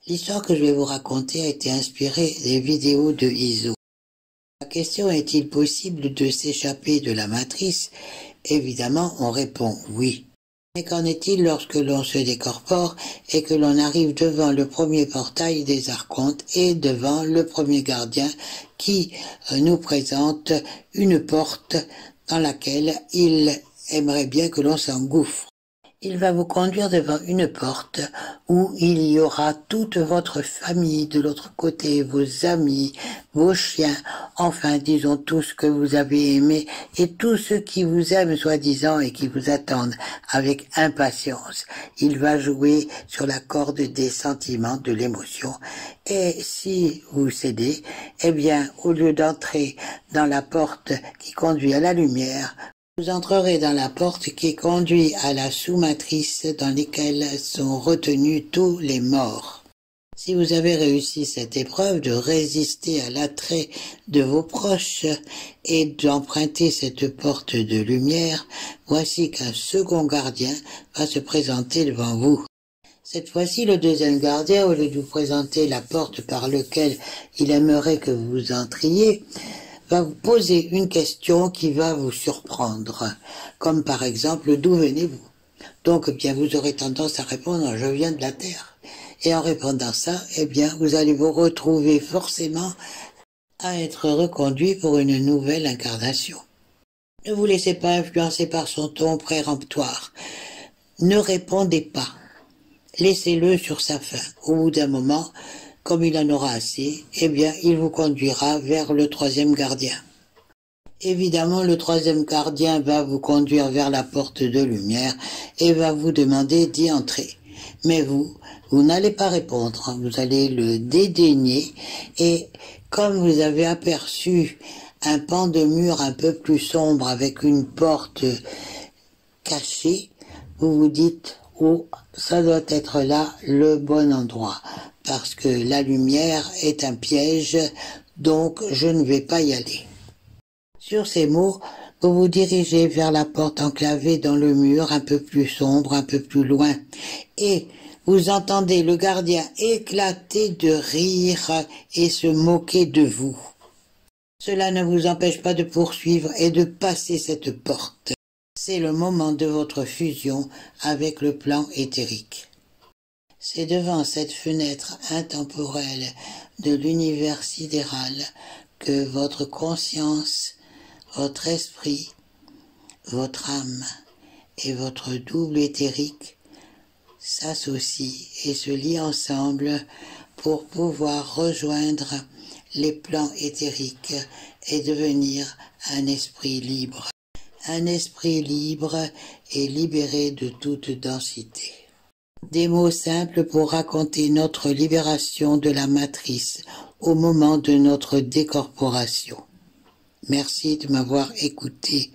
L'histoire que je vais vous raconter a été inspirée des vidéos de Iso. La question est-il possible de s'échapper de la matrice? Évidemment, on répond oui. Mais qu'en est-il lorsque l'on se décorpore et que l'on arrive devant le premier portail des archontes et devant le premier gardien qui nous présente une porte dans laquelle il aimerait bien que l'on s'engouffre? Il va vous conduire devant une porte où il y aura toute votre famille de l'autre côté, vos amis, vos chiens, enfin disons tout ce que vous avez aimé et tous ceux qui vous aiment soi-disant et qui vous attendent avec impatience. Il va jouer sur la corde des sentiments, de l'émotion. Et si vous cédez, eh bien au lieu d'entrer dans la porte qui conduit à la lumière, vous entrerez dans la porte qui conduit à la sous-matrice dans laquelle sont retenus tous les morts. Si vous avez réussi cette épreuve de résister à l'attrait de vos proches et d'emprunter cette porte de lumière, voici qu'un second gardien va se présenter devant vous. Cette fois-ci, le deuxième gardien, au lieu de vous présenter la porte par laquelle il aimerait que vous entriez, va vous poser une question qui va vous surprendre, comme par exemple, d'où venez-vous? Donc, eh bien, vous aurez tendance à répondre, je viens de la Terre. Et en répondant ça, eh bien, vous allez vous retrouver forcément à être reconduit pour une nouvelle incarnation. Ne vous laissez pas influencer par son ton péremptoire. Ne répondez pas. Laissez-le sur sa faim. Au bout d'un moment, comme il en aura assez, eh bien, il vous conduira vers le troisième gardien. Évidemment, le troisième gardien va vous conduire vers la porte de lumière et va vous demander d'y entrer. Mais vous n'allez pas répondre, vous allez le dédaigner et comme vous avez aperçu un pan de mur un peu plus sombre avec une porte cachée, vous vous dites « Oh, ça doit être là le bon endroit ». Parce que la lumière est un piège, donc je ne vais pas y aller. Sur ces mots, vous vous dirigez vers la porte enclavée dans le mur, un peu plus sombre, un peu plus loin, et vous entendez le gardien éclater de rire et se moquer de vous. Cela ne vous empêche pas de poursuivre et de passer cette porte. C'est le moment de votre fusion avec le plan éthérique. C'est devant cette fenêtre intemporelle de l'univers sidéral que votre conscience, votre esprit, votre âme et votre double éthérique s'associent et se lient ensemble pour pouvoir rejoindre les plans éthériques et devenir un esprit libre. Un esprit libre et libéré de toute densité. Des mots simples pour raconter notre libération de la matrice au moment de notre décorporation. Merci de m'avoir écouté.